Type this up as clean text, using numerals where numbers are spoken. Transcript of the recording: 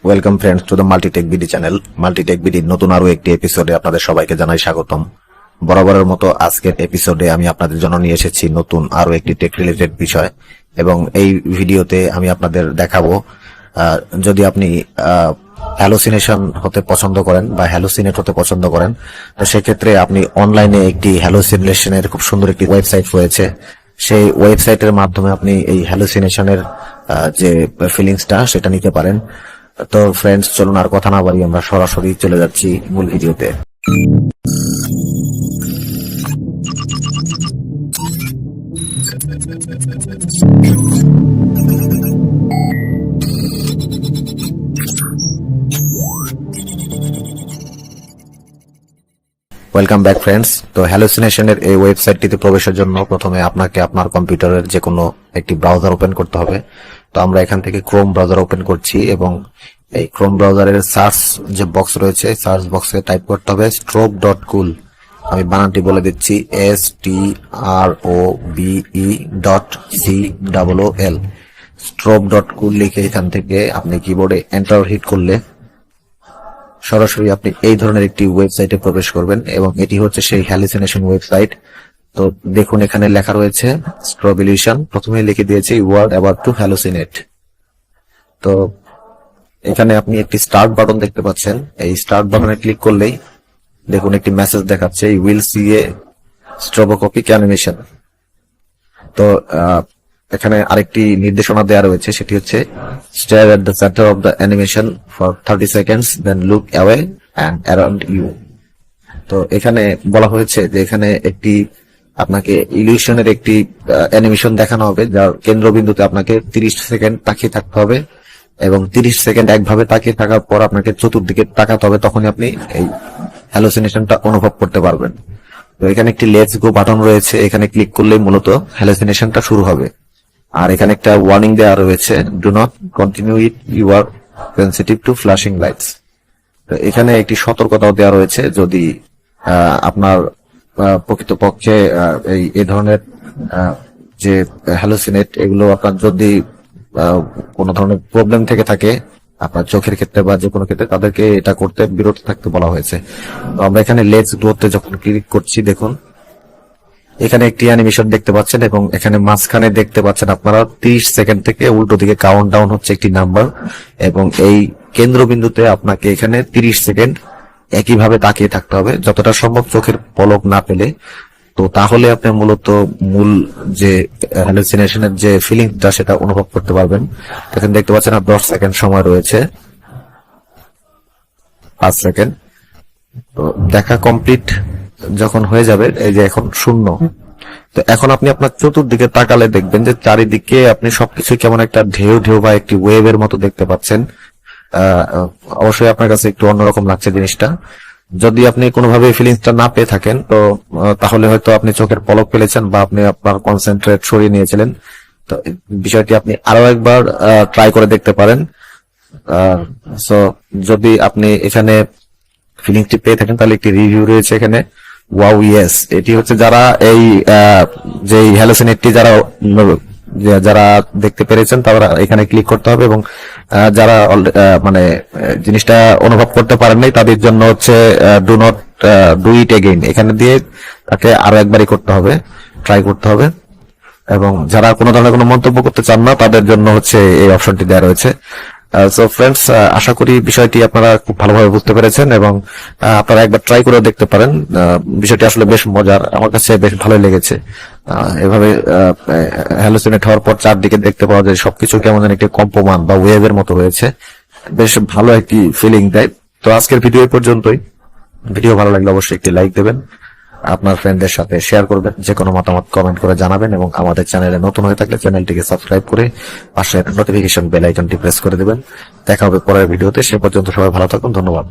Welcome friends to the Multitech BD channel. Multitech বিডির নতুন আরো একটি এপিসোডে আপনাদের সবাইকে জানাই স্বাগতম। বরাবরের মতো আজকের এপিসোডে আমি আপনাদের জন্য নিয়ে এসেছি নতুন আরো একটি টেক রিলেটেড বিষয়, এবং এই ভিডিওতে আমি আপনাদের দেখাবো যদি আপনি হ্যালোসিনেশন হতে পছন্দ করেন বা হ্যালোসিনেট হতে পছন্দ করেন, তো সেক্ষেত্রে আপনি অনলাইনে একটি হ্যালোসিনেশনের খুব সুন্দর একটি ওয়েবসাইট রয়েছে। সেই ওয়েবসাইটের মাধ্যমে আপনি এই হ্যালোসিনেশনের যে ফিলিংসটা সেটা নিতে পারেন। তো ফ্রেন্ডস, চলুন আর কথা না বাড়ি আমরা সরাসরি চলে যাচ্ছি মূল ভিডিওতে। Welcome back friends. তো হ্যালোসিনেশনের এই ওয়েবসাইটটিতে প্রবেশের জন্য প্রথমে আপনাকে আপনার কম্পিউটারের যে কোনো একটি ব্রাউজার ওপেন করতে হবে। তো আমরা এখান থেকে ক্রোম ব্রাউজার ওপেন করছি, এবং এই ক্রোম ব্রাউজারের সার্চ যে বক্স রয়েছে, সার্চ বক্সে টাইপ করতে হবে strobe.cool। আমি বানানটি বলে দিচ্ছি, STROBE.COOL। strobe.cool লিখে এখান থেকে আপনি কিবোর্ডে এন্টার হিট করলে সরাসরি আপনি এই ধরনের একটি ওয়েবসাইটে প্রবেশ করবেন, এবং এটি হচ্ছে সেই হ্যালুসিনেশন ওয়েবসাইট। তো দেখুন, এখানে লেখা রয়েছে স্ট্রবিলিউশন। প্রথমে লিখে দিয়েছি ওয়ার্ড অ্যাবাউট টু হ্যালুসিনেট। তো এখানে আপনি একটি স্টার্ট বাটন দেখতে পাচ্ছেন। এই স্টার্ট বাটনে ক্লিক করলেই দেখুন একটি মেসেজ দেখাচ্ছে, you will see a stroboscopic animation. তো এখানে আরেকটি নির্দেশনা দেওয়া রয়েছে, সেটি হচ্ছে stare at the centre of the animation for 30 seconds, then look away and around you. তো এখানে বলা হয়েছে যে এখানে একটি আপনাকে ইলিউশনের একটি অ্যানিমেশন দেখানো হবে, যার কেন্দ্রবিন্দুতে আপনাকে 30 সেকেন্ড তাকিয়ে থাকতে হবে, এবং 30 সেকেন্ড একভাবে তাকিয়ে থাকার পর আপনাকে চতুর্দিকে তাকাতে হবে, তখনই আপনি এই হ্যালোসিনেশনটা অনুভব করতে পারবেন। তো এখানে একটি লেটস গো বাটন রয়েছে, এখানে ক্লিক করলেই মূলত হ্যালোসিনেশনটা শুরু হবে। আর এখানে একটা ওয়ার্নিং দেওয়া রয়েছে, do not continue it, you are sensitive to flashing lights. তো এখানে একটি সতর্কতাও দেওয়া রয়েছে, যদি আপনার প্রকৃতপক্ষে এই ধরনের যে হ্যালোসিনেট এগুলো আপনার যদি কোনো ধরনের প্রবলেম থেকে থাকে আপনার চোখের ক্ষেত্রে বা যে কোনো ক্ষেত্রে, তাদেরকে এটা করতে বিরত থাকতে বলা হয়েছে। তো আমরা এখানে লেটস গোতে যখন ক্লিক করছি, দেখুন এখানে একটি অ্যানিমেশন দেখতে পাচ্ছেন, এবং এখানে মাঝখানে দেখতে পাচ্ছেন আপনারা 30 সেকেন্ড থেকে উল্টো দিকে কাউন্ট ডাউন হচ্ছে একটি নাম্বার, এবং এই কেন্দ্রবিন্দুতে আপনাকে এখানে 30 সেকেন্ড একইভাবে তাকিয়ে থাকতে হবে, যতটা সম্ভব চোখের পলক না পেলে। তো তাহলে আপনি মূলত মূল যে হ্যালুসিনেশনের যে ফিলিংটা সেটা অনুভব করতে পারবেন। এখানে দেখতে পাচ্ছেন আর 10 সেকেন্ড সময় রয়েছে, 5 সেকেন্ড। তো দেখা কমপ্লিট যখন হয়ে যাবে, এই যে এখন 0। তো এখন আপনি আপনার চতুর্দিকে তাকালে দেখবেন যে চারিদিকে আপনি সবকিছু কেমন একটা ঢেউ ঢেউ বা একটি ওয়েভের মতো দেখতে পাচ্ছেন। অবশ্যই আপনার কাছে একটু অন্যরকম লাগছে জিনিসটা। যদি আপনি কোনোভাবে ফিলিংসটা না পেয়ে থাকেন, তো তাহলে হয়তো আপনি চোখের পলক ফেলেছেন বা আপনি আপনার কনসেন্ট্রেট সরিয়ে নিয়েছিলেন। তো বিষয়টি আপনি আরো একবার ট্রাই করে দেখতে পারেন। সো যদি আপনি এখানে ফিলিংসটি পেয়ে থাকেন, তাহলে একটি রিভিউ রয়েছে এখানে, ওয়াও ইয়েস। এটি হচ্ছে যারা এই যে হ্যালোসিনেটটি যারা দেখতে পেরেছেন তারা এখানে ক্লিক করতে হবে, এবং যারা মানে জিনিসটা অনুভব করতে পারেন নাই তাদের জন্য হচ্ছে do not do it again, এখানে দিয়ে তাকে আরো একবারই করতে হবে, ট্রাই করতে হবে। এবং যারা কোনো ধরনের কোনো মন্তব্য করতে চান না তাদের জন্য হচ্ছে এই অপশনটি দেওয়া রয়েছে। সো ফ্রেন্ডস, আশা করি বিষয়টি আপনারা খুব ভালোভাবে বুঝতে পেরেছেন, এবং আপনারা একবার ট্রাই করে দেখতে পারেন। বিষয়টি আসলে বেশ মজার, আমার কাছে বেশ ভালোই লেগেছে। এভাবে হ্যালোসিনেট হওয়ার পর চারদিকে দেখতে পাওয়া যায় সবকিছু কেমন যেন একটি কম্পমান বা ওয়েভের মতো হয়েছে, বেশ ভালো একটি ফিলিং দেয়। তো আজকের ভিডিও এই পর্যন্তই। ভিডিও ভালো লাগলে অবশ্যই একটি লাইক দেবেন, আপনার ফ্রেন্ডদের সাথে শেয়ার করবেন, যে কোনো মতামত কমেন্ট করে জানাবেন, এবং আমাদের চ্যানেলে নতুন হয়ে থাকলে চ্যানেলটিকে সাবস্ক্রাইব করে পাশে নোটিফিকেশন বেল আইকনটি প্রেস করে দেবেন। দেখা হবে পরের ভিডিওতে, সে পর্যন্ত সবাই ভালো থাকুন, ধন্যবাদ।